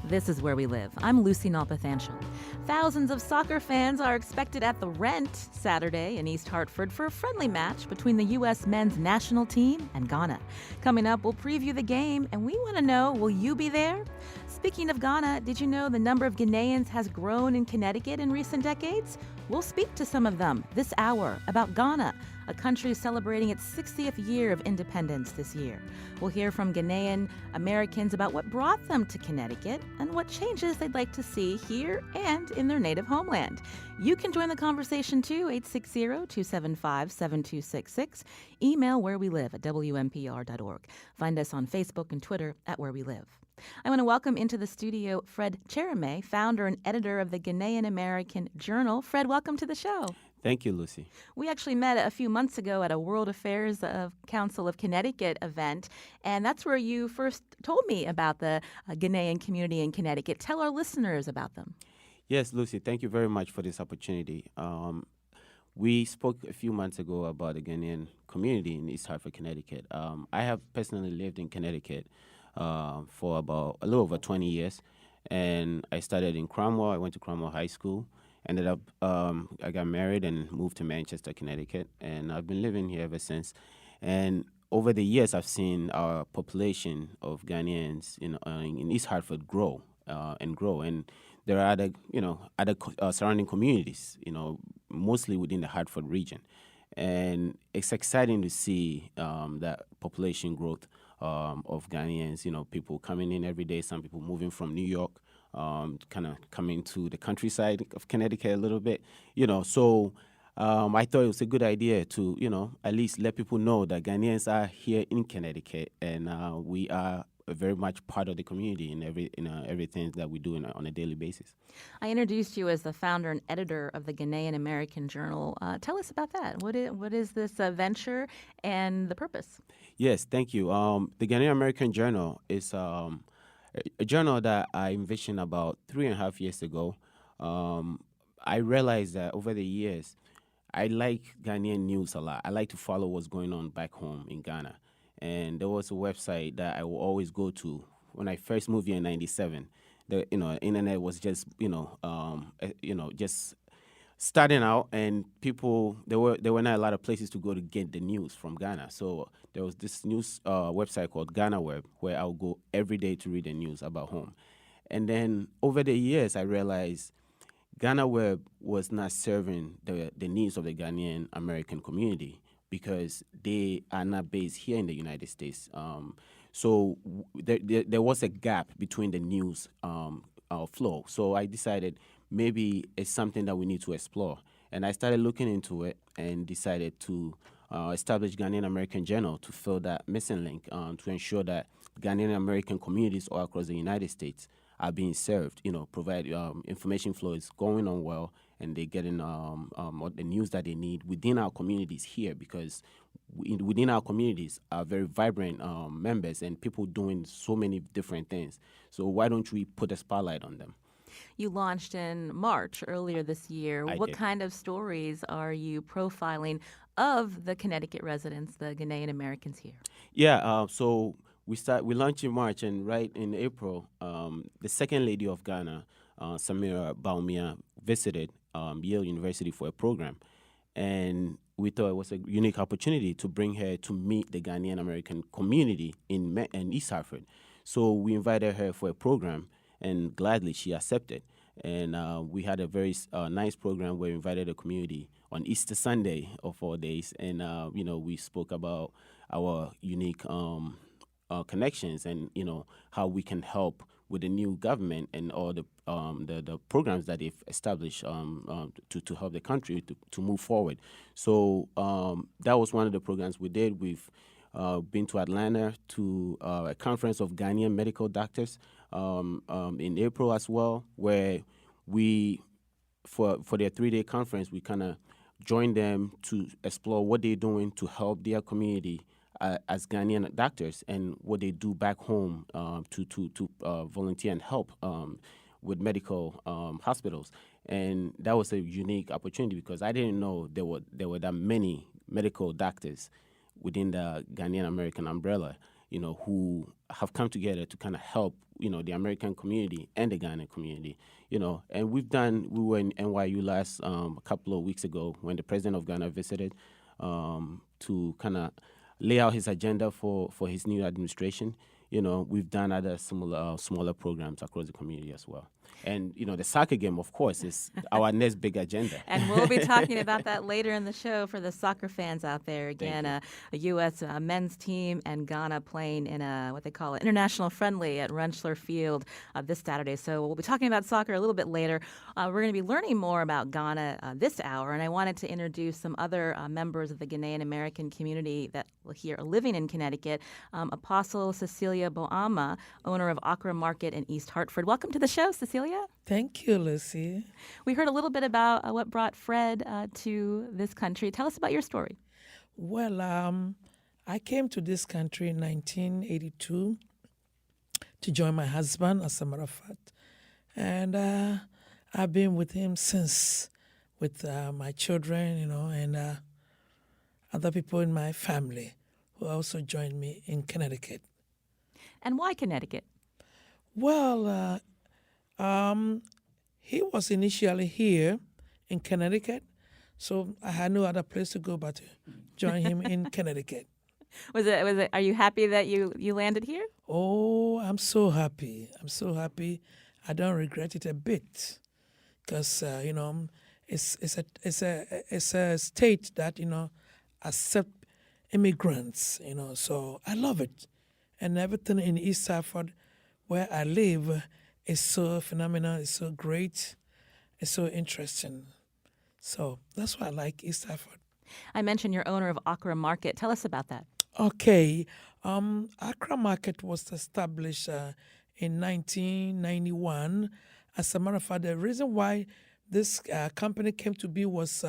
This is Where We Live. I'm Lucy Nalpathanchel. Thousands of soccer fans are expected at the Rent Saturday in East Hartford for a friendly match between the U.S. men's national team and Ghana. Coming up, we'll preview the game, and we want to know, will you be there? Speaking of Ghana, did you know the number of Ghanaians has grown in Connecticut in recent decades? We'll speak to some of them this hour about Ghana, a country celebrating its 60th year of independence this year. We'll hear from Ghanaian Americans about what brought them to Connecticut and what changes they'd like to see here and in their native homeland. You can join the conversation too, 860-275-7266. Email wherewelive@wnpr.org. Find us on Facebook and Twitter at Where We Live. I want to welcome into the studio Fred Cherame, founder and editor of the Ghanaian American Journal. Fred, welcome to the show. Thank you, Lucy. We actually met a few months ago at a World Affairs Council of Connecticut event, and that's where you first told me about the Ghanaian community in Connecticut. Tell our listeners about them. Yes, Lucy, thank you very much for this opportunity. We spoke a few months ago about the Ghanaian community in East Hartford, Connecticut. I have personally lived in Connecticut for about a little over 20 years, and I started in Cromwell. I went to Cromwell High School. Ended up, I got married and moved to Manchester, Connecticut, and I've been living here ever since. And over the years, I've seen our population of Ghanaians in East Hartford grow and grow. And there are other surrounding communities, mostly within the Hartford region. And it's exciting to see that population growth of Ghanaians, people coming in every day, some people moving from New York, kind of coming to the countryside of Connecticut a little bit, So I thought it was a good idea to, at least let people know that Ghanaians are here in Connecticut, and we are very much part of the community in everything that we do on a daily basis. I introduced you as the founder and editor of the Ghanaian American Journal. Tell us about that. What is this venture and the purpose? Yes, thank you. The Ghanaian American Journal is a journal that I envisioned about 3.5 years ago. I realized that over the years, I like Ghanaian news a lot. I like to follow what's going on back home in Ghana. And there was a website that I will always go to. When I first moved here in '97, the internet was just just starting out, and people there were not a lot of places to go to get the news from Ghana. So there was this news website called Ghana Web, where I would go every day to read the news about home. And then over the years, I realized Ghana Web was not serving the needs of the Ghanaian American community, because they are not based here in the United States. So there was a gap between the news flow. So I decided maybe it's something that we need to explore. And I started looking into it and decided to establish Ghanaian American Journal to fill that missing link, to ensure that Ghanaian American communities all across the United States are being served, provide information flow is going on well, and they're getting the news that they need within our communities here, because within our communities are very vibrant members and people doing so many different things. So why don't we put a spotlight on them? You launched in March earlier this year. What kind of stories are you profiling of the Connecticut residents, the Ghanaian Americans here? Yeah, so we launched in March, and right in April, the second lady of Ghana, Samira Baumia, visited Yale University for a program, and we thought it was a unique opportunity to bring her to meet the Ghanaian American community in East Hartford. So we invited her for a program, and gladly she accepted. And we had a very nice program where we invited the community on Easter Sunday of all days, and we spoke about our unique connections and how we can help with the new government and all the programs that they've established to help the country to move forward. So that was one of the programs we did. We've been to Atlanta to a conference of Ghanaian medical doctors in April as well, where we, for their 3-day conference, we kind of joined them to explore what they're doing to help their community as Ghanaian doctors, and what they do back home to volunteer and help with medical hospitals. And that was a unique opportunity, because I didn't know there were that many medical doctors within the Ghanaian American umbrella. who have come together to kind of help, the American community and the Ghanaian community, And we were in NYU last a couple of weeks ago when the president of Ghana visited to kind of lay out his agenda for his new administration. We've done other smaller programs across the community as well. And, the soccer game, of course, is our next big agenda. And we'll be talking about that later in the show for the soccer fans out there. Again, a U.S. Men's team and Ghana playing in what they call an international friendly at Rentschler Field this Saturday. So we'll be talking about soccer a little bit later. We're going to be learning more about Ghana this hour. And I wanted to introduce some other members of the Ghanaian American community that here are living in Connecticut. Apostle Cecilia Boama, owner of Accra Market in East Hartford. Welcome to the show, Cecilia. Thank you, Lucy. We heard a little bit about what brought Fred to this country. Tell us about your story. Well, I came to this country in 1982 to join my husband, as a matter of fact. And I've been with him since, with my children, and other people in my family who also joined me in Connecticut. And why Connecticut? Well, he was initially here in Connecticut, so I had no other place to go but to join him in Connecticut. Was it? Are you happy that you landed here? Oh, I'm so happy. I don't regret it a bit, because it's a state that accept immigrants. So I love it, and everything in East Hartford, where I live, is so phenomenal. It's so great. It's so interesting. So that's why I like East Hartford. I mentioned you're owner of Accra Market. Tell us about that. Okay. Accra Market was established in 1991. As a matter of fact, the reason why this company came to be was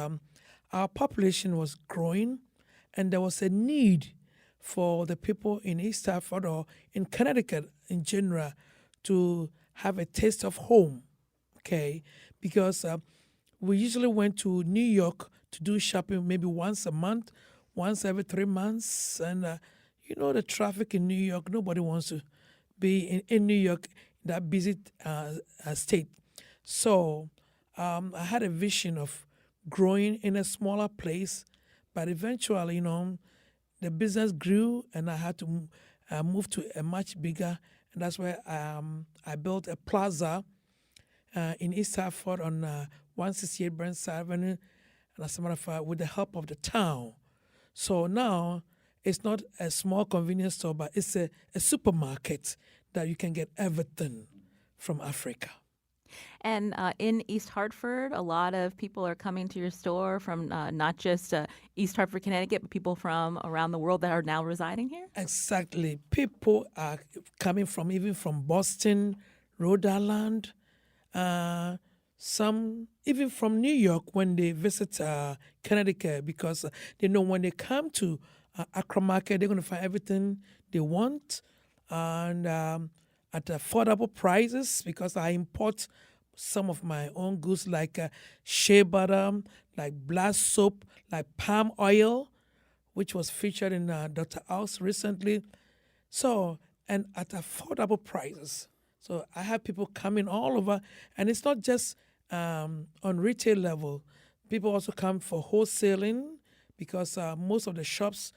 our population was growing, and there was a need for the people in East Hartford or in Connecticut in general to have a taste of home, okay? Because we usually went to New York to do shopping maybe once a month, once every 3 months. And the traffic in New York, nobody wants to be in New York, that busy state. So I had a vision of growing in a smaller place, but eventually, the business grew and I had to move to a much bigger, and that's where I built a plaza in East Hartford on 168 Burnside Avenue, and as a matter of fact, with the help of the town. So now it's not a small convenience store, but it's a supermarket that you can get everything from Africa. And in East Hartford, a lot of people are coming to your store from not just East Hartford, Connecticut, but people from around the world that are now residing here? Exactly. People are coming even from Boston, Rhode Island, some even from New York when they visit Connecticut, because they know when they come to Accra Market, they're going to find everything they want and at affordable prices, because I import some of my own goods like shea butter, like black soap, like palm oil, which was featured in Dr. House recently. So, and at affordable prices. So I have people coming all over, and it's not just on retail level. People also come for wholesaling, because most of the shops,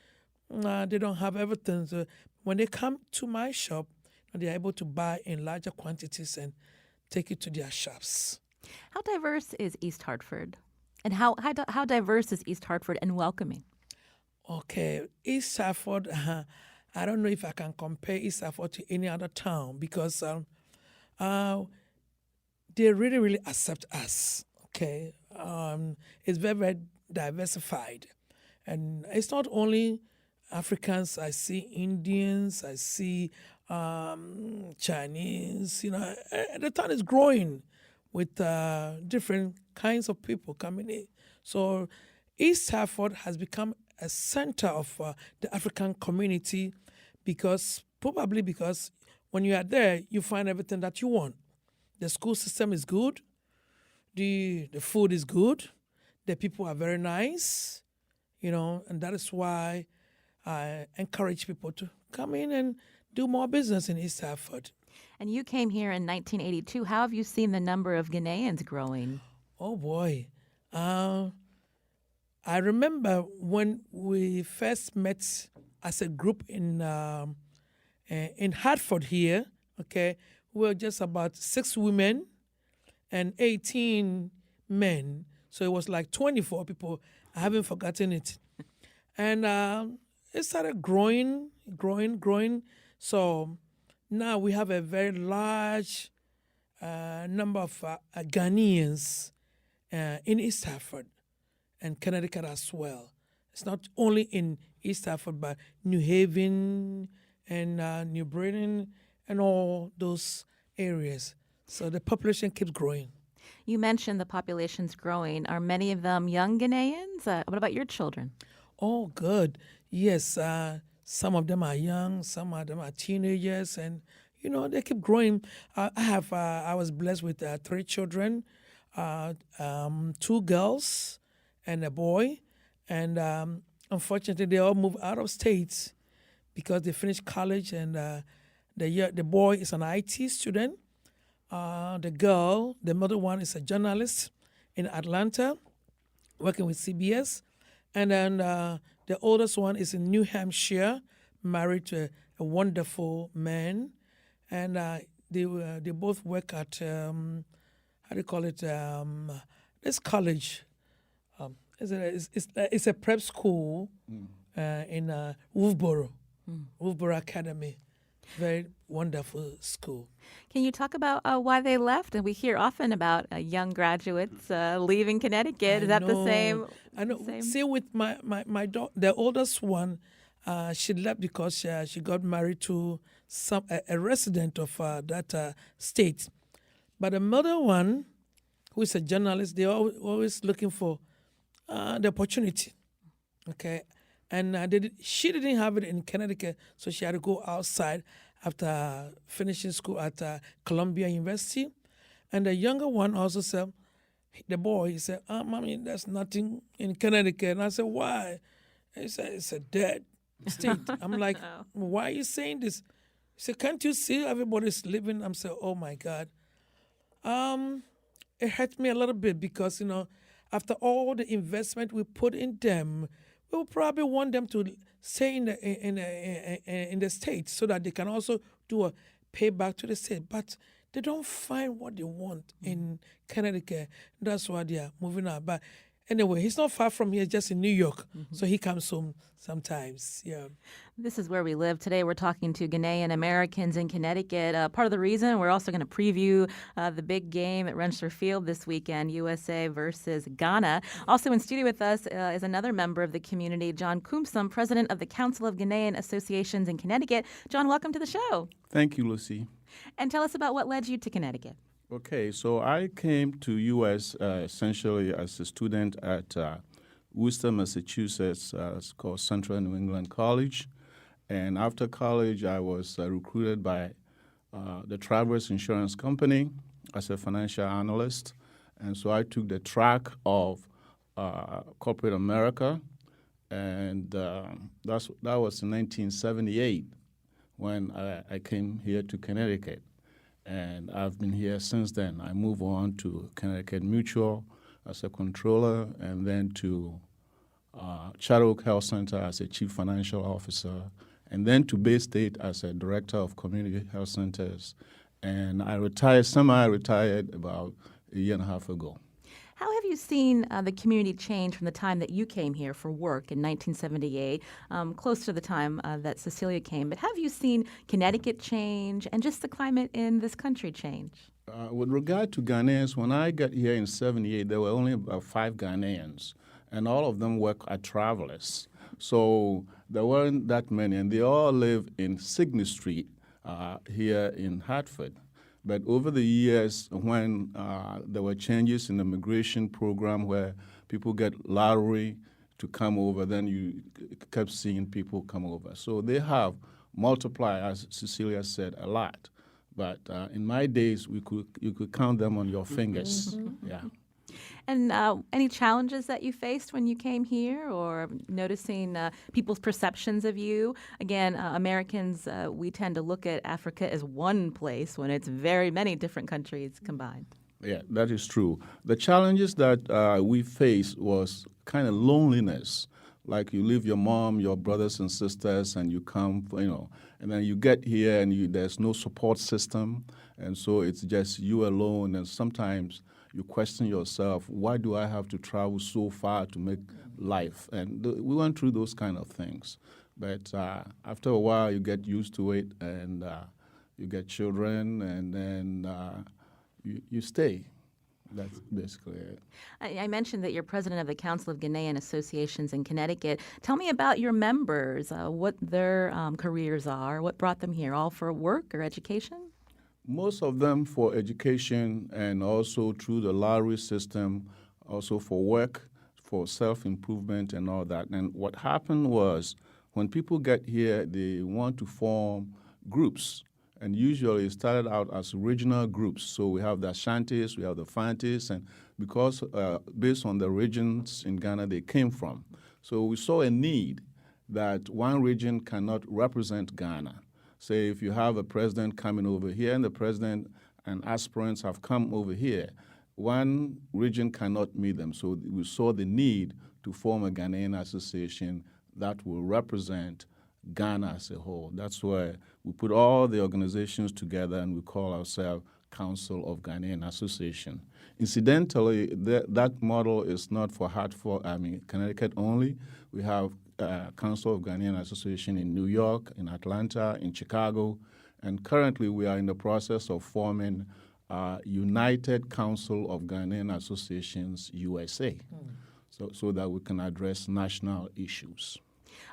they don't have everything. So when they come to my shop, they're able to buy in larger quantities and take it to their shops. How diverse is East Hartford? And how diverse is East Hartford and welcoming? Okay, East Hartford, I don't know if I can compare East Hartford to any other town, because they really, really accept us, okay? It's very, very diversified. And it's not only Africans. I see Indians, I see Chinese. The town is growing with different kinds of people coming in. So East Hartford has become a center of the African community, probably because when you are there, you find everything that you want. The school system is good. The food is good. The people are very nice, and that is why encourage people to come in and do more business in East Hartford. And you came here in 1982. How have you seen the number of Ghanaians growing? Oh boy. I remember when we first met as a group in Hartford here, okay, we were just about 6 women and 18 men. So it was like 24 people. I haven't forgotten it. And it started growing. So now we have a very large number of Ghanaians in East Hartford and Connecticut as well. It's not only in East Hartford, but New Haven and New Britain and all those areas. So the population keeps growing. You mentioned the population's growing. Are many of them young Ghanaians? What about your children? Oh, good. Yes, some of them are young, some of them are teenagers, and they keep growing. I was blessed with 3 children, 2 girls and a boy, and unfortunately they all moved out of state because they finished college, and the boy is an IT student. The mother one is a journalist in Atlanta, working with CBS. And then the oldest one is in New Hampshire, married to a wonderful man. And they both work at, how do you call it, this college. It's a prep school in Wolfboro Academy. Very wonderful school. Can you talk about why they left? And we hear often about young graduates leaving Connecticut. Is that the same? I know. Same? See, with my daughter, the oldest one, she left because she got married to a resident of that state. But the mother one, who is a journalist, they're always looking for the opportunity. Okay. And she didn't have it in Connecticut, so she had to go outside after finishing school at Columbia University. And the younger one also said, the boy, he said, Mommy, there's nothing in Connecticut. And I said, why? He said, it's a dead state. I'm like, why are you saying this? He said, can't you see everybody's living? I'm saying, oh, my God. It hurt me a little bit because, after all the investment we put in them, we will probably want them to stay in the state so that they can also do a payback to the state. But they don't find what they want in Connecticut. That's why they are moving out. But anyway, he's not far from here, just in New York. So he comes home sometimes. Yeah. This is where we live. Today we're talking to Ghanaian Americans in Connecticut. Part of the reason we're also going to preview the big game at Rensselaer Field this weekend, U.S.A. versus Ghana. Also in studio with us is another member of the community, John Kumsum, president of the Council of Ghanaian Associations in Connecticut. John, welcome to the show. Thank you, Lucy. And tell us about what led you to Connecticut. Okay, so I came to U.S. Essentially as a student at Worcester, Massachusetts. It's called Central New England College. And after college, I was recruited by the Travelers Insurance Company as a financial analyst. And so I took the track of corporate America. And that was in 1978 when I came here to Connecticut. And I've been here since then. I moved on to Connecticut Mutual as a controller, and then to Charter Oak Health Center as a chief financial officer, and then to Bay State as a director of community health centers. And I semi-retired about a year and a half ago. How have you seen the community change from the time that you came here for work in 1978, close to the time that Cecilia came? But have you seen Connecticut change and just the climate in this country change? With regard to Ghanaians, when I got here in 78, there were only about 5 Ghanaians, and all of them work at Travelers. So there weren't that many, and they all live in Signet Street here in Hartford. But over the years, when there were changes in the immigration program where people get lottery to come over, then you kept seeing people come over. So they have multiplied, as Cecilia said, a lot. But in my days, you could count them on your fingers. Yeah. And any challenges that you faced when you came here, or noticing people's perceptions of you? Again, Americans, we tend to look at Africa as one place when it's very many different countries combined. Yeah, that is true. The challenges that we faced was kind of loneliness. Like you leave your mom, your brothers and sisters, and you come, and then you get here and there's no support system. And so it's just you alone. And sometimes you question yourself, why do I have to travel so far to make life? And we went through those kind of things. But after a while, you get used to it, and you get children, and then you stay. That's basically it. I mentioned that you're president of the Council of Ghanaian Associations in Connecticut. Tell me about your members, what their careers are, what brought them here, all for work or education? Most of them for education, and also through the lottery system, also for work, for self-improvement and all that. And what happened was, when people get here, they want to form groups. And usually it started out as regional groups. So we have the Ashantis, we have the Fantis, and because based on the regions in Ghana they came from. So we saw a need that one region cannot represent Ghana. Say if you have a president coming over here, and the president and aspirants have come over here, one region cannot meet them. So we saw the need to form a Ghanaian association that will represent Ghana as a whole. That's why we put all the organizations together and we call ourselves Council of Ghanaian Association. Incidentally, that model is not for Connecticut only. We have Council of Ghanaian Association in New York, in Atlanta, in Chicago, and currently we are in the process of forming United Council of Ghanaian Associations, U.S.A., so that we can address national issues.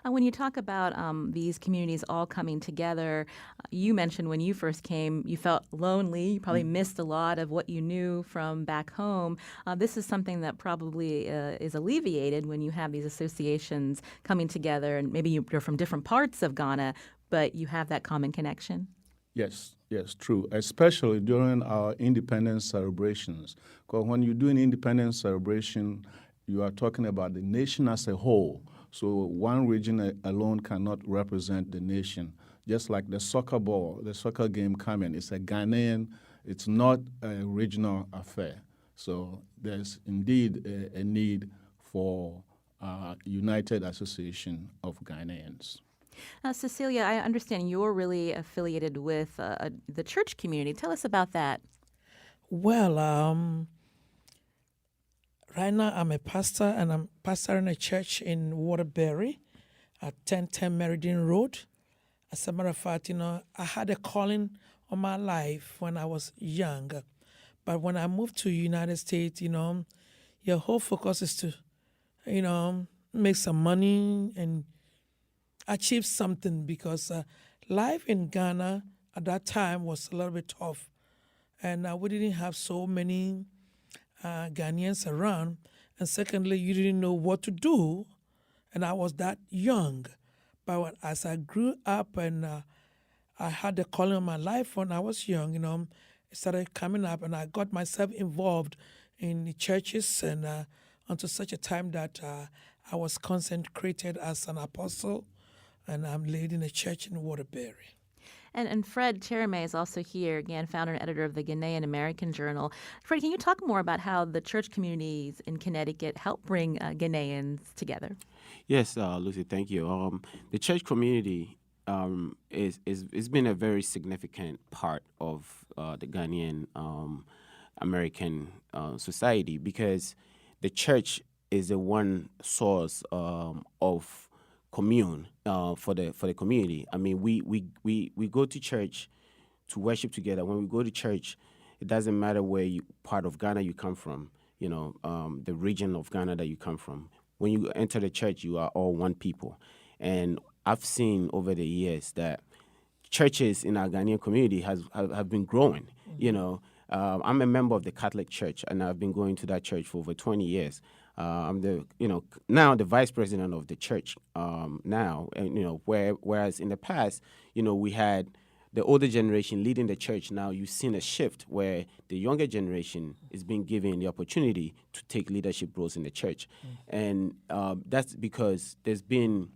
When you talk about these communities all coming together, you mentioned when you first came, you felt lonely. You probably missed a lot of what you knew from back home. This is something that probably is alleviated when you have these associations coming together, and maybe you're from different parts of Ghana, but you have that common connection. Yes, true, especially during our independence celebrations. Because when you do an independence celebration, you are talking about the nation as a whole. So one region alone cannot represent the nation. Just like the soccer game coming, it's a Ghanaian, it's not a regional affair. So there's indeed a need for a united association of Ghanaians. Cecilia, I understand you're really affiliated with the church community. Tell us about that. Well, right now I'm a pastor, and I'm pastoring a church in Waterbury at 1010 Meridian Road. As a matter of fact, I had a calling on my life when I was young. But when I moved to the United States, your whole focus is to, make some money and achieve something, because life in Ghana at that time was a little bit tough. And we didn't have so many Ghanaians around. And secondly, you didn't know what to do. And I was that young. But as I grew up and I had the calling of my life when I was young, it started coming up, and I got myself involved in the churches, and until such a time that I was consecrated as an apostle, and I'm leading a church in Waterbury. And Fred Cherame is also here, again, founder and editor of the Ghanaian American Journal. Fred, can you talk more about how the church communities in Connecticut help bring Ghanaians together? Yes, Lucy, thank you. The church community is been a very significant part of the Ghanaian American society, because the church is the one source of commune for the community. I mean, we go to church to worship together. When we go to church, it doesn't matter where part of Ghana you come from, the region of Ghana that you come from. When you enter the church, you are all one people. And I've seen over the years that churches in our Ghanaian community have been growing. Mm-hmm. I'm a member of the Catholic Church, and I've been going to that church for over 20 years. I'm now the vice president of the church now, and whereas in the past, we had the older generation leading the church, now you've seen a shift where the younger generation is being given the opportunity to take leadership roles in the church. And that's because there's been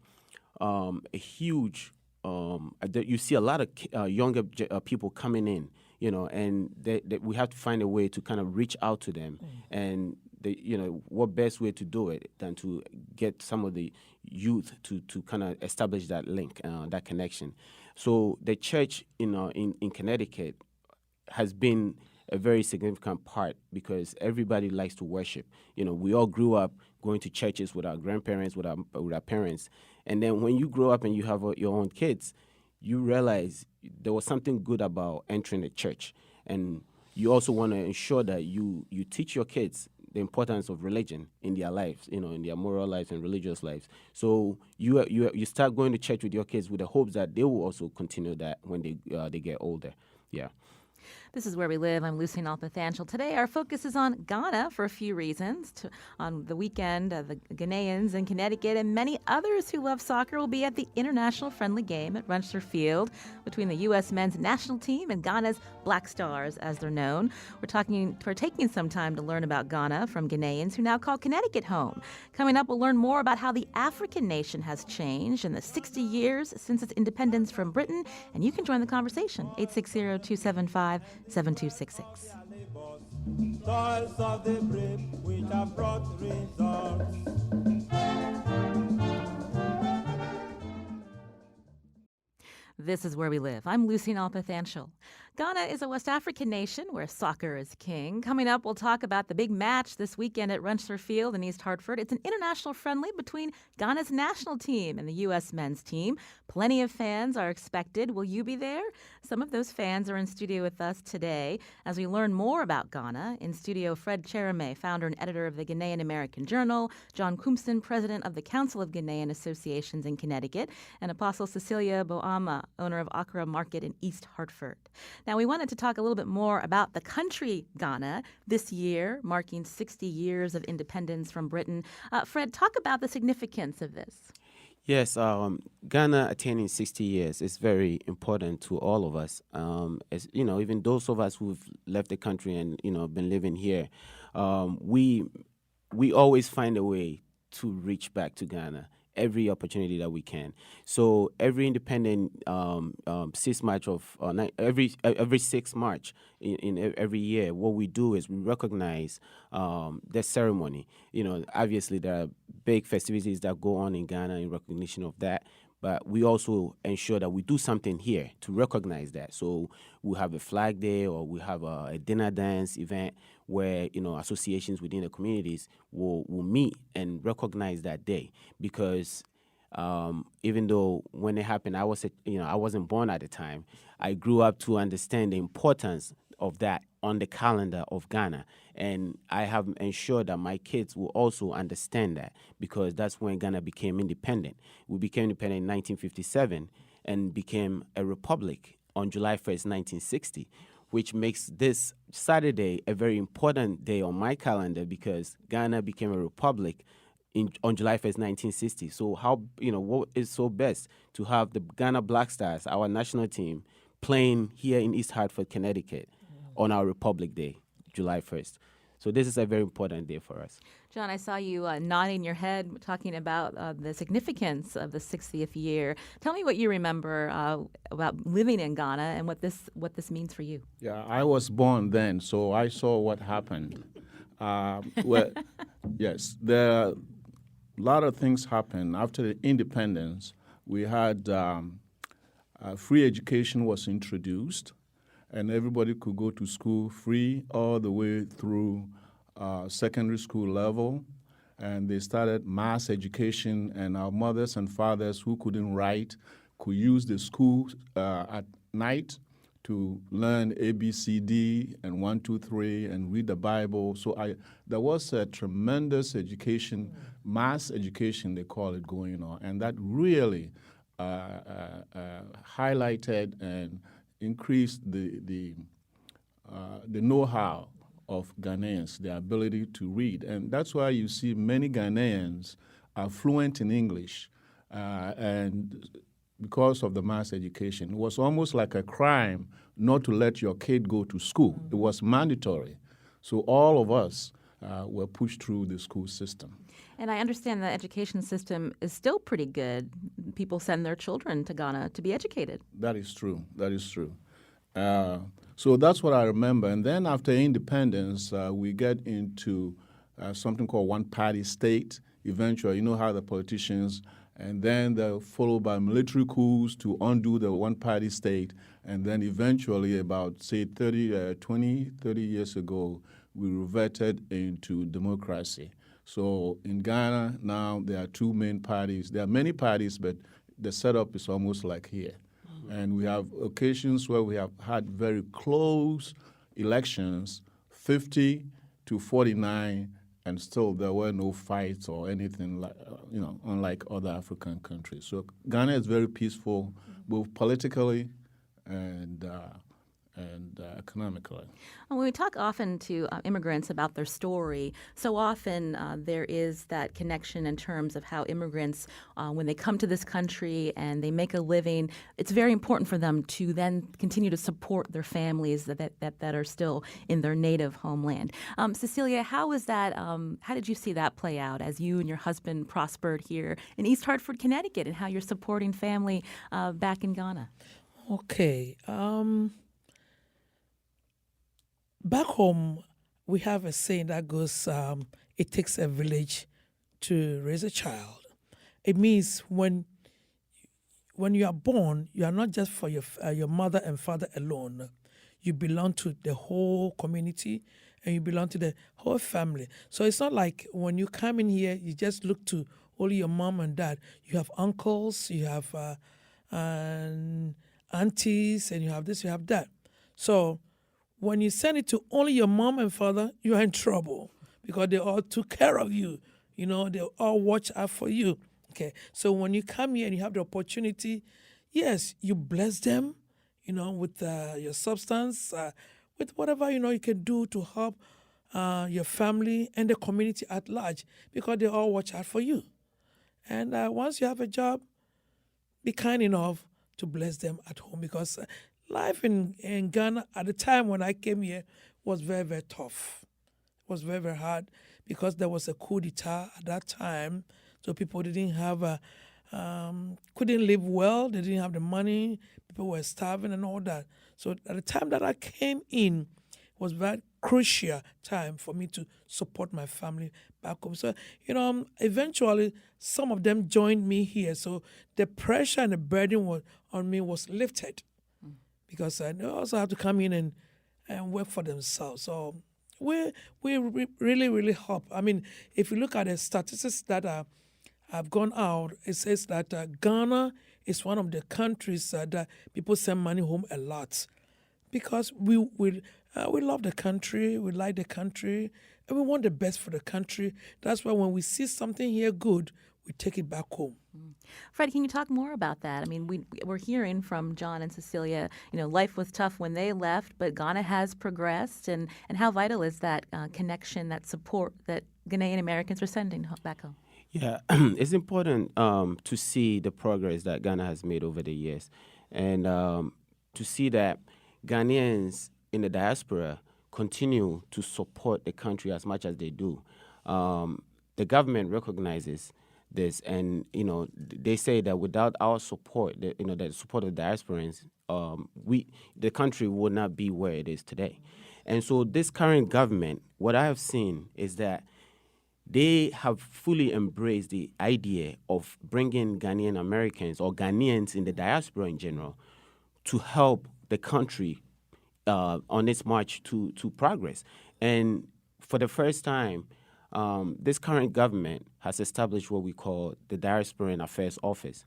a huge, you see a lot of younger people coming in, and we have to find a way to kind of reach out to them. And what best way to do it than to get some of the youth to kind of establish that link, that connection. So the church in Connecticut has been a very significant part because everybody likes to worship. We all grew up going to churches with our grandparents, with our parents. And then when you grow up and you have your own kids, you realize there was something good about entering the church. And you also want to ensure that you teach your kids the importance of religion in their lives, in their moral lives and religious lives. So you start going to church with your kids with the hopes that they will also continue that when they get older. Yeah. This is Where We Live. I'm Lucy Nalpathanchel. Today, our focus is on Ghana for a few reasons. On the weekend, the Ghanaians in Connecticut and many others who love soccer will be at the international friendly game at Runster Field between the U.S. men's national team and Ghana's Black Stars, as they're known. We're taking some time to learn about Ghana from Ghanaians who now call Connecticut home. Coming up, we'll learn more about how the African nation has changed in the 60 years since its independence from Britain. And you can join the conversation, 860-275-7266. Toils of the brave which have brought results. This is Where We Live. I'm Lucy Nalpathanchel. Ghana is a West African nation where soccer is king. Coming up, we'll talk about the big match this weekend at Runster Field in East Hartford. It's an international friendly between Ghana's national team and the U.S. men's team. Plenty of fans are expected. Will you be there? Some of those fans are in studio with us today as we learn more about Ghana. In studio, Fred Cherame, founder and editor of the Ghanaian American Journal, John Kumson, president of the Council of Ghanaian Associations in Connecticut, and Apostle Cecilia Boama, owner of Accra Market in East Hartford. Now, we wanted to talk a little bit more about the country Ghana this year, marking 60 years of independence from Britain. Fred, talk about the significance of this. Yes, Ghana attaining 60 years is very important to all of us. As even those of us who've left the country and been living here, we always find a way to reach back to Ghana every opportunity that we can. So every independent 6th March of every 6th March in every year, what we do is we recognize the ceremony. Obviously there are big festivities that go on in Ghana in recognition of that. But we also ensure that we do something here to recognize that. So we have a flag day or we have a dinner dance event where, associations within the communities will meet and recognize that day. Because even though when it happened, I wasn't born at the time, I grew up to understand the importance of that on the calendar of Ghana. And I have ensured that my kids will also understand that because that's when Ghana became independent. We became independent in 1957 and became a republic on July 1st, 1960, which makes this Saturday a very important day on my calendar because Ghana became a republic on July 1st, 1960. So what is so best to have the Ghana Black Stars, our national team, playing here in East Hartford, Connecticut on our Republic Day, July 1st. So this is a very important day for us. John, I saw you nodding your head, talking about the significance of the 60th year. Tell me what you remember about living in Ghana and what this means for you. Yeah, I was born then, so I saw what happened. Yes, there are a lot of things happened. After the independence, we had free education was introduced, and everybody could go to school free all the way through secondary school level. And they started mass education, and our mothers and fathers who couldn't write could use the school at night to learn ABCD and 1, 2, 3 and read the Bible. So there was a tremendous education, mass education they call it, going on. And that really highlighted and increased the know-how of Ghanaians, their ability to read. And that's why you see many Ghanaians are fluent in English. And because of the mass education. It was almost like a crime not to let your kid go to school. It was mandatory. So all of us were pushed through the school system. And I understand the education system is still pretty good. People send their children to Ghana to be educated. That is true. That is true. So that's what I remember. And then after independence, we get into something called one-party state. Eventually, you know how the politicians, and then they're followed by military coups to undo the one-party state. And then eventually, about, say, 30 years ago, we reverted into democracy. So in Ghana now, there are two main parties. There are many parties, but the setup is almost like here. And we have occasions where we have had very close elections, 50 to 49, and still there were no fights or anything like, unlike other African countries. So Ghana is very peaceful, both politically and economically. When we talk often to immigrants about their story, so often there is that connection in terms of how immigrants, when they come to this country and they make a living, it's very important for them to then continue to support their families that are still in their native homeland. Cecilia, how was that? How did you see that play out as you and your husband prospered here in East Hartford, Connecticut, and how you're supporting family back in Ghana? Okay. Back home, we have a saying that goes, it takes a village to raise a child. It means when you are born, you are not just for your mother and father alone. You belong to the whole community and you belong to the whole family. So it's not like when you come in here, you just look to only your mom and dad. You have uncles, you have aunties, and you have this, you have that. So when you send it to only your mom and father, you are in trouble because they all took care of you. You know, they all watch out for you. Okay, so when you come here and you have the opportunity, yes, you bless them, with your substance, with whatever, you can do to help your family and the community at large because they all watch out for you. And once you have a job, be kind enough to bless them at home because life in Ghana at the time when I came here was very, very tough. It was very, very hard because there was a coup d'etat at that time. So people didn't have couldn't live well. They didn't have the money. People were starving and all that. So at the time that I came in was very crucial time for me to support my family back home. So, eventually some of them joined me here. So the pressure and the burden on me was lifted because I also have to come in and work for themselves. So we really, really help. I mean, if you look at the statistics that have gone out, it says that Ghana is one of the countries that people send money home a lot because we love the country, we like the country, and we want the best for the country. That's why when we see something here good, we take it back home. Fred, can you talk more about that? I mean, we're hearing from John and Cecilia, life was tough when they left, but Ghana has progressed. And how vital is that connection, that support that Ghanaian Americans are sending back home? Yeah, it's important to see the progress that Ghana has made over the years and to see that Ghanaians in the diaspora continue to support the country as much as they do. The government recognizes this, and they say that without our support, the support of diasporans, the country would not be where it is today. And so this current government, what I have seen is that they have fully embraced the idea of bringing Ghanaian Americans or Ghanaians in the diaspora in general to help the country on its march to progress. And for the first time, this current government has established what we call the Diasporan Affairs Office,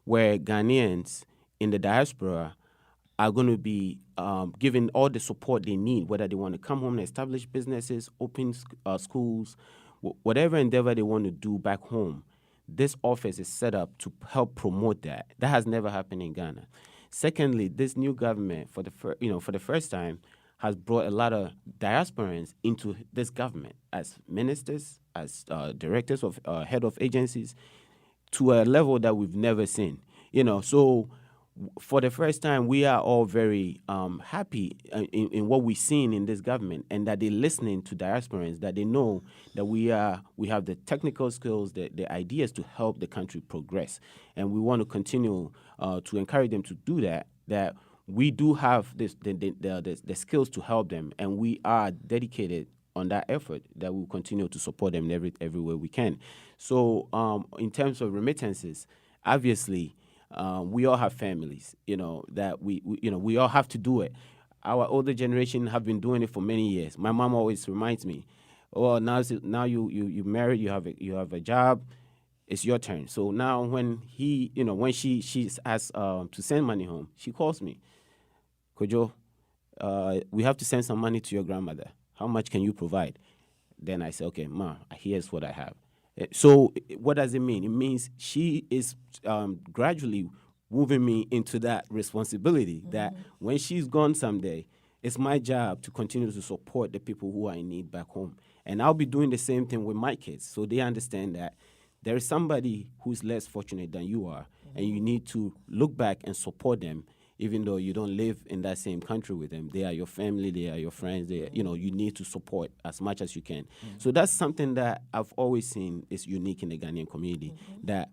where Ghanaians in the diaspora are going to be given all the support they need, whether they want to come home and establish businesses, open schools, whatever endeavor they want to do back home. This office is set up to help promote that. That has never happened in Ghana. Secondly, this new government, for the first time, has brought a lot of diasporans into this government as ministers, as directors of head of agencies, to a level that we've never seen. So for the first time, we are all very happy in what we're seeing in this government, and that they're listening to diasporans, that they know that we have the technical skills, the ideas to help the country progress, and we want to continue to encourage them to do that. That we do have the skills to help them, and we are dedicated on that effort, that we'll continue to support them in every way we can. So in terms of remittances, obviously, we all have families, that we all have to do it. Our older generation have been doing it for many years. My mom always reminds me, "Oh, now you married, you have a job, it's your turn." So now when she asks to send money home, she calls me, "Kojo, we have to send some money to your grandmother. How much can you provide?" Then I say, "Okay, Ma, here's what I have." So what does it mean? It means she is gradually moving me into that responsibility, that when she's gone someday, it's my job to continue to support the people who are in need back home. And I'll be doing the same thing with my kids, so they understand that there is somebody who's less fortunate than you are, and you need to look back and support them, even though you don't live in that same country with them. They are your family, they are your friends, you need to support as much as you can. So that's something that I've always seen is unique in the Ghanaian community, that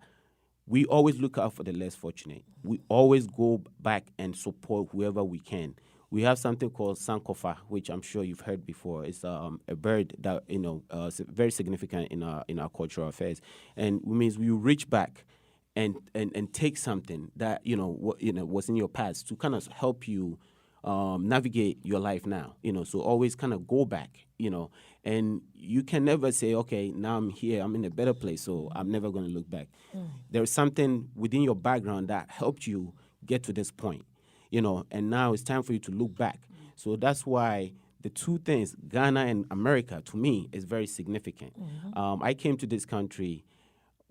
we always look out for the less fortunate. We always go back and support whoever we can. We have something called Sankofa, which I'm sure you've heard before. It's a bird that is very significant in our cultural affairs, and it means we reach back and take something that was in your past to kind of help you navigate your life now. So always kind of go back. And you can never say, "Okay, now I'm here, I'm in a better place, so I'm never going to look back." There's something within your background that helped you get to this point. And now it's time for you to look back. So that's why the two things, Ghana and America, to me, is very significant. I came to this country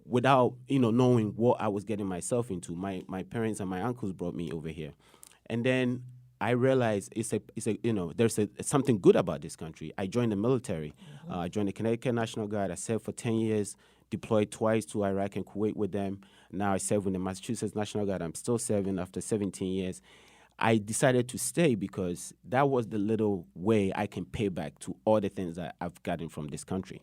without, knowing what I was getting myself into. My parents and my uncles brought me over here. And then I realized there's something good about this country. I joined the military. I joined the Connecticut National Guard. I served for 10 years, deployed twice to Iraq and Kuwait with them. Now I serve with the Massachusetts National Guard. I'm still serving after 17 years. I decided to stay because that was the little way I can pay back to all the things that I've gotten from this country.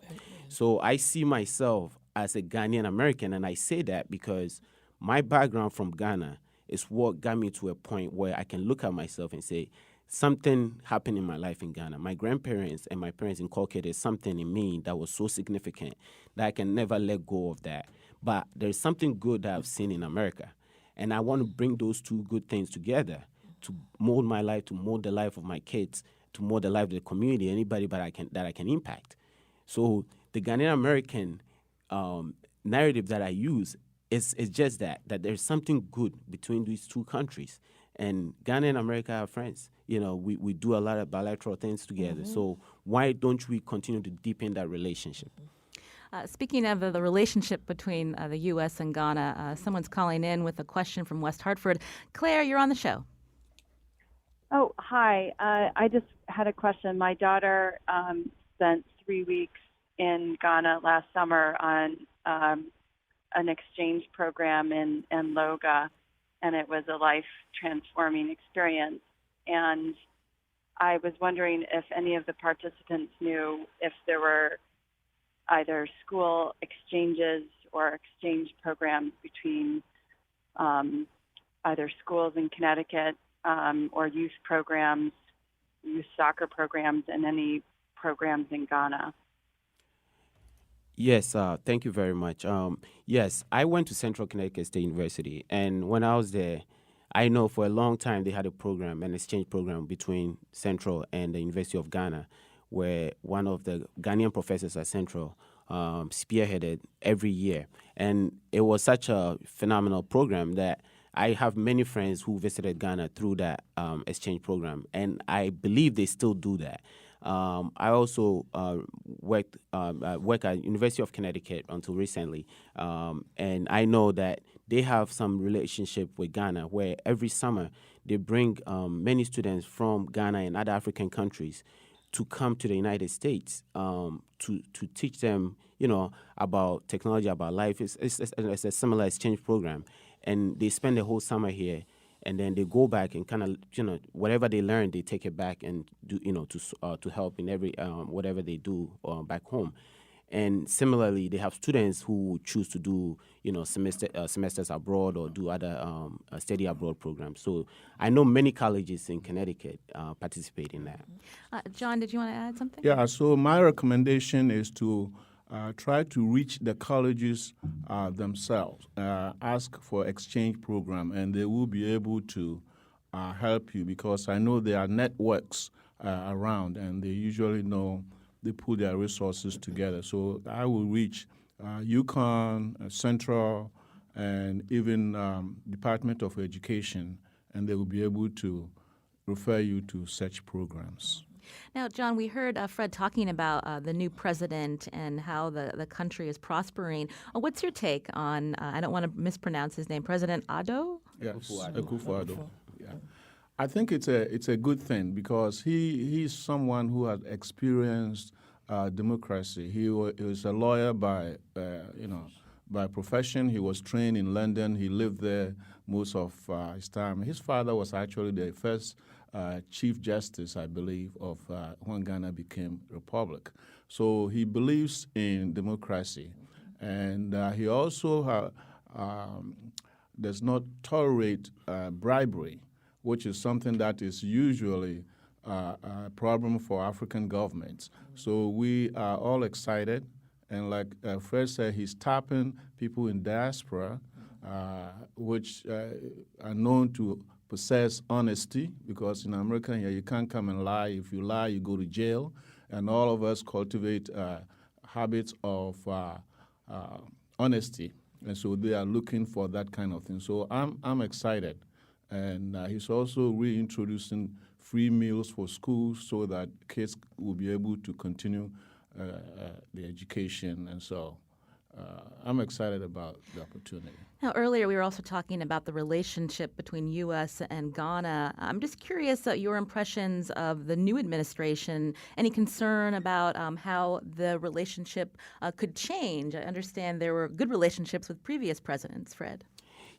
So I see myself as a Ghanaian American, and I say that because my background from Ghana is what got me to a point where I can look at myself and say, something happened in my life in Ghana. My grandparents and my parents inculcated something in me that was so significant that I can never let go of that. But there's something good that I've seen in America, and I want to bring those two good things together to mold my life, to mold the life of my kids, to mold the life of the community, anybody that I can impact. So the Ghanaian American narrative that I use is just that there's something good between these two countries. And Ghana and America are friends. We do a lot of bilateral things together. So why don't we continue to deepen that relationship? Speaking of the relationship between the U.S. and Ghana, someone's calling in with a question from West Hartford. Claire, you're on the show. Oh, hi. I just had a question. My daughter spent 3 weeks in Ghana last summer on an exchange program in Loga, and it was a life-transforming experience. And I was wondering if any of the participants knew if there were either school exchanges or exchange programs between either schools in Connecticut or youth programs, youth soccer programs, and any programs in Ghana. Yes, thank you very much. Yes, I went to Central Connecticut State University, and when I was there, I know for a long time they had a program, an exchange program between Central and the University of Ghana, where one of the Ghanaian professors at Central spearheaded every year. And it was such a phenomenal program that I have many friends who visited Ghana through that exchange program, and I believe they still do that. I also work at University of Connecticut until recently, and I know that they have some relationship with Ghana where every summer they bring many students from Ghana and other African countries to come to the United States to teach them, about technology, about life. It's a similar exchange program. and they spend the whole summer here, and then they go back and kind of, whatever they learn, they take it back and do, to help in every whatever they do back home. And similarly, they have students who choose to do, semesters abroad or do other study abroad programs. So I know many colleges in Connecticut participate in that. John, did you want to add something? Yeah, so my recommendation is to try to reach the colleges themselves, ask for exchange program, and they will be able to help you, because I know there are networks around, and they usually know, they put their resources together. So I will reach UConn, Central, and even Department of Education, and they will be able to refer you to such programs. Now, John, we heard Fred talking about the new president and how the country is prospering. What's your take on, I don't want to mispronounce his name, President Addo? Yes, Akufo-Addo. Yeah. I think it's a good thing, because he's someone who has experienced democracy. He was a lawyer by profession. He was trained in London. He lived there most of his time. His father was actually the first Chief Justice, I believe, of when Ghana became republic. So he believes in democracy, and he also does not tolerate bribery, which is something that is usually a problem for African governments. So we are all excited, and like Fred said, he's tapping people in diaspora, which are known to possess honesty, because in America here you can't come and lie. If you lie, you go to jail, and all of us cultivate habits of honesty, and so they are looking for that kind of thing. So I'm excited, and he's also reintroducing free meals for schools so that kids will be able to continue the education, and so I'm excited about the opportunity. Now, earlier we were also talking about the relationship between U.S. and Ghana. I'm just curious your impressions of the new administration. Any concern about how the relationship could change? I understand there were good relationships with previous presidents, Fred.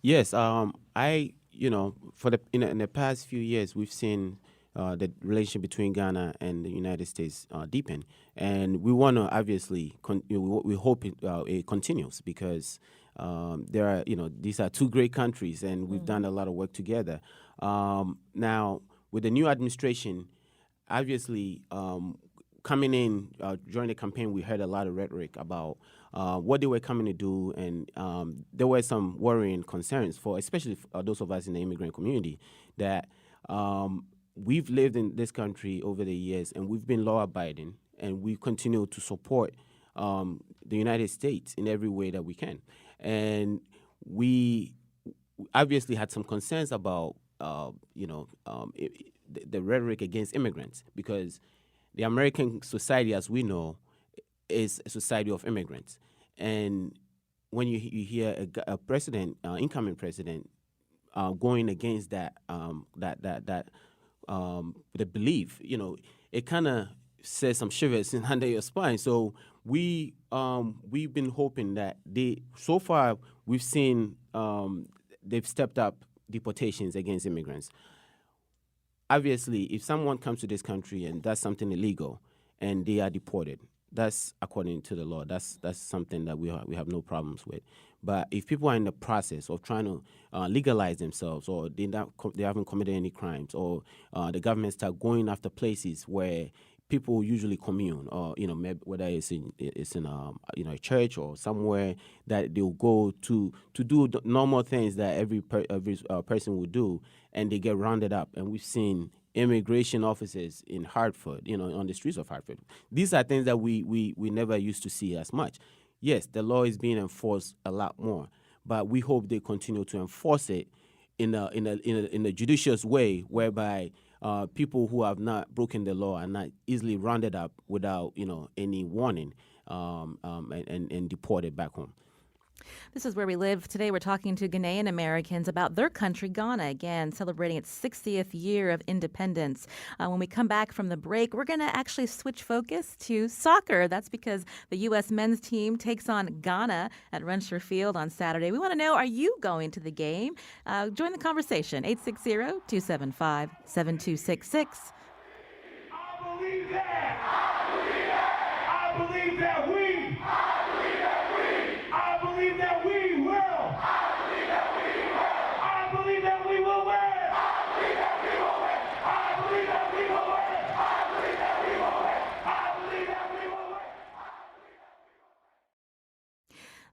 Yes, in the past few years, we've seen the relationship between Ghana and the United States deepen, and we want to obviously we hope it continues, because there are these are two great countries, and we've done a lot of work together. Now, with the new administration, obviously coming in during the campaign, we heard a lot of rhetoric about what they were coming to do, and there were some worrying concerns for especially those of us in the immigrant community that. We've lived in this country over the years, and we've been law-abiding, and we continue to support the United States in every way that we can. And we obviously had some concerns about, the rhetoric against immigrants, because the American society, as we know, is a society of immigrants. And when you hear a president, incoming president, going against that, the belief, it kind of says some shivers under your spine. So we've been hoping that so far we've seen they've stepped up deportations against immigrants. Obviously, if someone comes to this country and does something illegal and they are deported, that's according to the law. That's something that we have no problems with. But if people are in the process of trying to legalize themselves, or they haven't committed any crimes, or the government start going after places where people usually commune, or maybe whether it's in a church or somewhere that they'll go to do the normal things that every person would do, and they get rounded up. And we've seen immigration officers in Hartford, on the streets of Hartford. These are things that we never used to see as much. Yes, the law is being enforced a lot more, but we hope they continue to enforce it in a judicious way, whereby people who have not broken the law are not easily rounded up without any warning and deported back home. This is where we live. Today we're talking to Ghanaian Americans about their country, Ghana, again celebrating its 60th year of independence. When we come back from the break, we're going to actually switch focus to soccer. That's because the U.S. men's team takes on Ghana at Renshaw Field on Saturday. We want to know, are you going to the game? Join the conversation, 860-275-7266. I believe that. I believe that. I believe that we. I believe that we will. I believe that we will. I believe that we will win. I believe that we will win. I believe that we will win. I believe that we will win. I believe that we will win.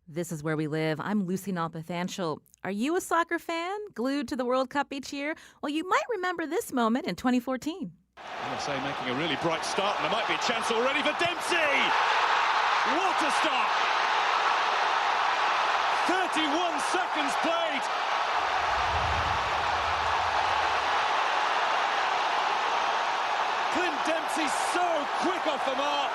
This is where we live. I'm Lucy Nalpathanchel. Are you a soccer fan, glued to the World Cup each year? Well, you might remember this moment in 2014. U.S.A. making a really bright start, and there might be a chance already for Dempsey. What a start! 31 seconds played. Clint Dempsey so quick off the mark.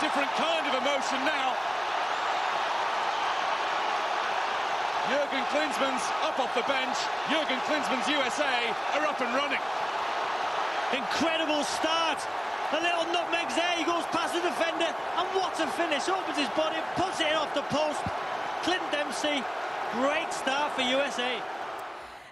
Different kind of emotion now. Jurgen Klinsmann's up off the bench. Jurgen Klinsmann's USA are up and running. Incredible start. A little nutmegs there. He goes past the defender. And what a finish. Opens his body, puts it in off the post. Clint Dempsey. Great start for USA.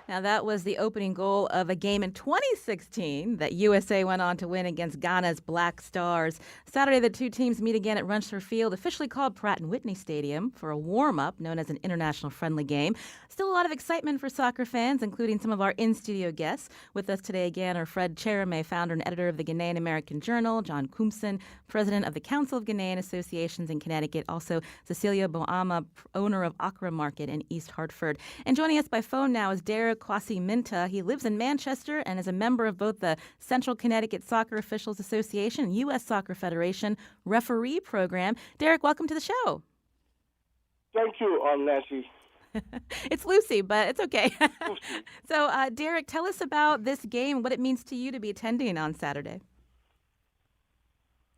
Now, that was the opening goal of a game in 2016 that USA went on to win against Ghana's Black Stars. Saturday, the two teams meet again at Renshaw Field, officially called Pratt & Whitney Stadium, for a warm-up known as an international friendly game. Still a lot of excitement for soccer fans, including some of our in-studio guests. With us today again are Fred Cherame, founder and editor of the Ghanaian American Journal, John Koomson, president of the Council of Ghanaian Associations in Connecticut, also Cecilia Boama, owner of Accra Market in East Hartford. And joining us by phone now is Derek Kwasi Minta. He lives in Manchester and is a member of both the Central Connecticut Soccer Officials Association and U.S. Soccer Federation referee program. Derek, welcome to the show. Thank you, Nancy. It's Lucy, but it's okay. So, Derek, tell us about this game, what it means to you to be attending on Saturday.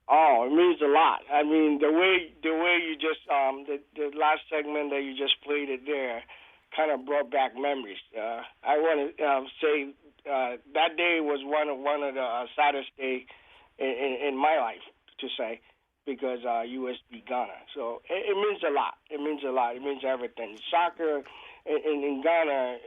Oh, it means a lot. I mean, the way you just the last segment that you just played it there kind of brought back memories. I want to say that day was one of the saddest day in my life, to say, because U.S. beat Ghana. So it means a lot. It means a lot. It means everything. Soccer in Ghana,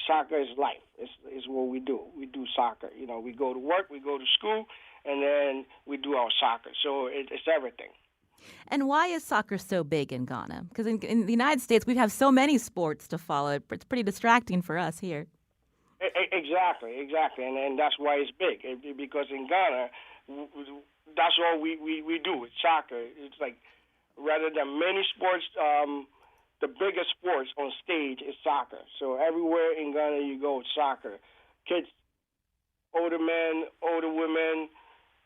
soccer is life. It's what we do. We do soccer. You know, we go to work, we go to school, and then we do our soccer. So it's everything. And why is soccer so big in Ghana? Because in the United States, we have so many sports to follow. It's pretty distracting for us here. Exactly. And that's why it's big. Because in Ghana, that's all we do. It's soccer. It's like, rather than many sports, the biggest sports on stage is soccer. So everywhere in Ghana you go, it's soccer. Kids, older men, older women,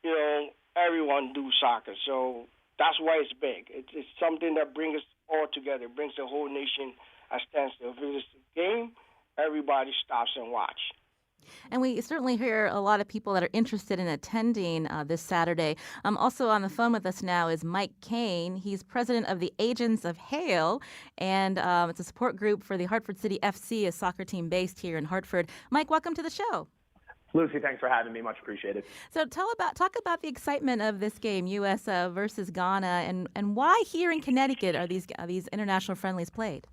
you know, everyone do soccer. So that's why it's big. It's something that brings us all together, brings the whole nation a standstill. If it's a game, everybody stops and watch. And we certainly hear a lot of people that are interested in attending this Saturday. Also on the phone with us now is Mike Kane. He's president of the Agents of Hale, and it's a support group for the Hartford City FC, a soccer team based here in Hartford. Mike, welcome to the show. Lucy, thanks for having me. Much appreciated. So talk about the excitement of this game, U.S. Versus Ghana, and why here in Connecticut are these international friendlies played?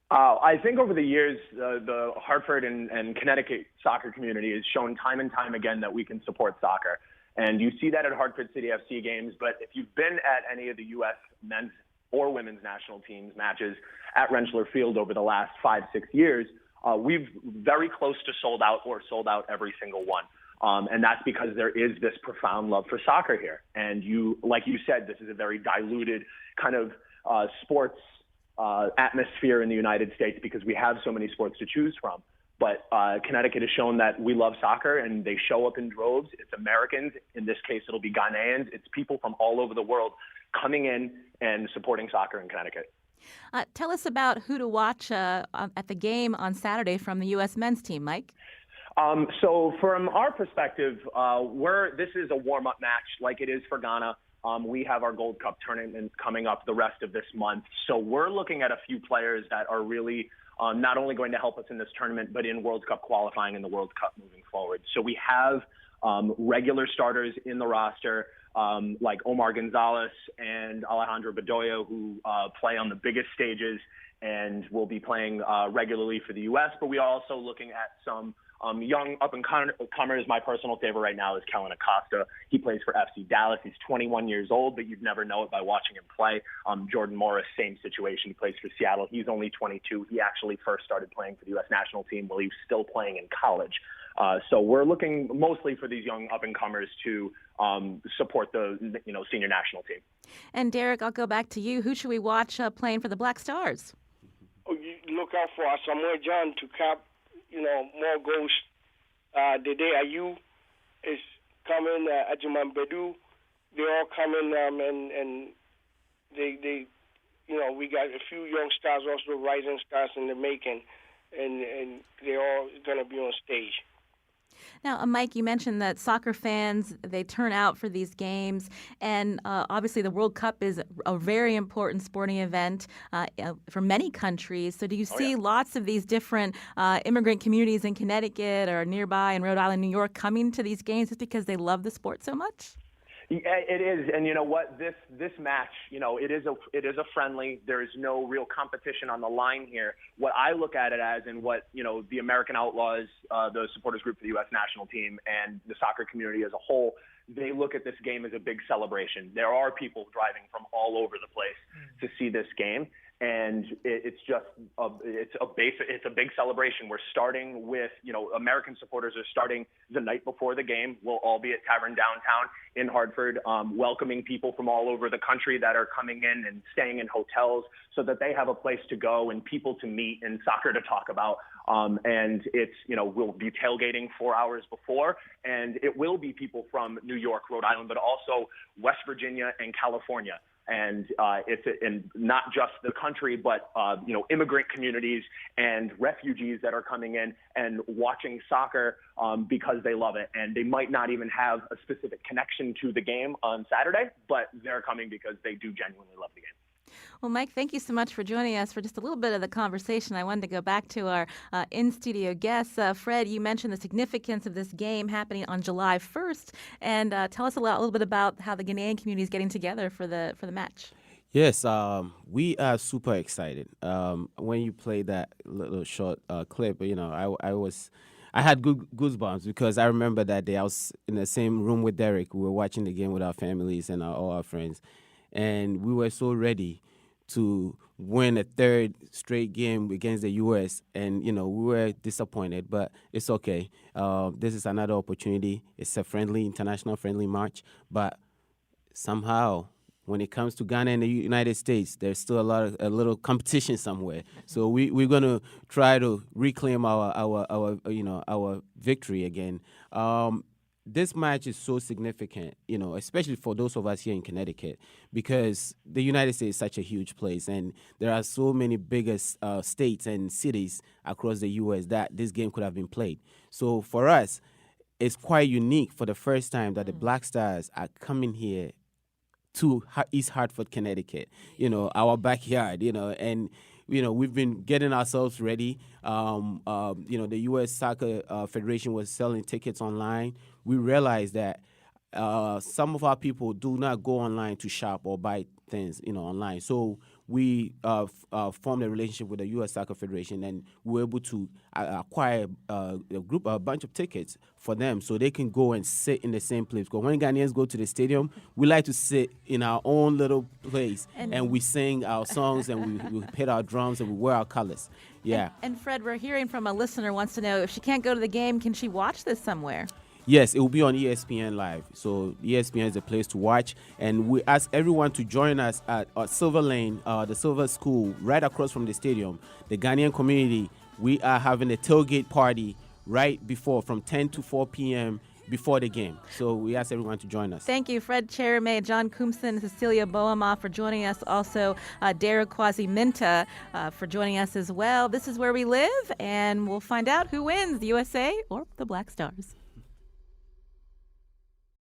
I think over the years, the Hartford and Connecticut soccer community has shown time and time again that we can support soccer. And you see that at Hartford City FC games. But if you've been at any of the U.S. men's or women's national teams matches at Renshaw Field over the last 5-6 years, we've very close to sold out or sold out every single one. And that's because there is this profound love for soccer here. And like you said, this is a very diluted kind of sports atmosphere in the United States because we have so many sports to choose from. But Connecticut has shown that we love soccer, and they show up in droves. It's Americans. In this case, it'll be Ghanaians. It's people from all over the world coming in and supporting soccer in Connecticut. Tell us about who to watch at the game on Saturday from the U.S. men's team, Mike. So from our perspective, this is a warm-up match like it is for Ghana. We have our Gold Cup tournament coming up the rest of this month. So we're looking at a few players that are really not only going to help us in this tournament, but in World Cup qualifying and the World Cup moving forward. So we have regular starters in the roster, like Omar Gonzalez and Alejandro Bedoya, who play on the biggest stages and will be playing regularly for the U.S. But we are also looking at some young up-and-comers. My personal favorite right now is Kellen Acosta. He plays for FC Dallas. He's 21 years old, but you'd never know it by watching him play. Jordan Morris, same situation. He plays for Seattle. He's only 22. He actually first started playing for the U.S. national team while he was still playing in college. So we're looking mostly for these young up-and-comers to support the senior national team. And Derek, I'll go back to you. Who should we watch playing for the Black Stars? Oh, you look out for Samuel John to cap, more goals. Dede Ayew is coming. Ajiman Bedu, they're all coming, and they we got a few young stars, also rising stars in the making, and they're all going to be on stage. Now, Mike, you mentioned that soccer fans, they turn out for these games, and obviously the World Cup is a very important sporting event for many countries. So do you see lots of these different immigrant communities in Connecticut or nearby in Rhode Island, New York, coming to these games just because they love the sport so much? It is, and you know what? This match, it is a friendly. There is no real competition on the line here. What I look at it as, and what the American Outlaws, the supporters group for the U.S. national team, and the soccer community as a whole, they look at this game as a big celebration. There are people driving from all over the place to see this game. And it's a big celebration. We're starting with, American supporters are starting the night before the game. We'll all be at Tavern Downtown in Hartford, welcoming people from all over the country that are coming in and staying in hotels so that they have a place to go and people to meet and soccer to talk about. And it's, we'll be tailgating 4 hours before, and it will be people from New York, Rhode Island, but also West Virginia and California. And it's not just the country, but immigrant communities and refugees that are coming in and watching soccer because they love it. And they might not even have a specific connection to the game on Saturday, but they're coming because they do genuinely love the game. Well, Mike, thank you so much for joining us for just a little bit of the conversation. I wanted to go back to our in-studio guests. Fred, you mentioned the significance of this game happening on July 1st. And tell us a little bit about how the Ghanaian community is getting together for the match. Yes, we are super excited. When you played that little short clip, I had goosebumps because I remember that day I was in the same room with Derek. We were watching the game with our families and all our friends. And we were so ready to win a third straight game against the U.S. And, we were disappointed, but it's okay. This is another opportunity. It's a international friendly match. But somehow, when it comes to Ghana and the United States, there's still a little competition somewhere. So we're going to try to reclaim our victory again. This match is so significant, especially for those of us here in Connecticut, because the United States is such a huge place, and there are so many bigger states and cities across the U.S. that this game could have been played. So for us, it's quite unique for the first time that the Black Stars are coming here to East Hartford, Connecticut, our backyard, and we've been getting ourselves ready. The U.S. Soccer Federation was selling tickets online. We realized that some of our people do not go online to shop or buy things, online. So we formed a relationship with the U.S. Soccer Federation, and we were able to acquire a bunch of tickets for them so they can go and sit in the same place. Because when Ghanaians go to the stadium, we like to sit in our own little place, and we sing our songs, and we hit our drums, and we wear our colors. Yeah. And Fred, we're hearing from a listener wants to know if she can't go to the game, can she watch this somewhere? Yes, it will be on ESPN Live. So ESPN is the place to watch. And we ask everyone to join us at Silver Lane, the Silver School, right across from the stadium. The Ghanaian community, we are having a tailgate party right before from 10 to 4 p.m. before the game. So we ask everyone to join us. Thank you, Fred Cherame, John Koomson, Cecilia Boama for joining us. Also, Derek Quasi-Minta for joining us as well. This is Where We Live, and we'll find out who wins, the USA or the Black Stars.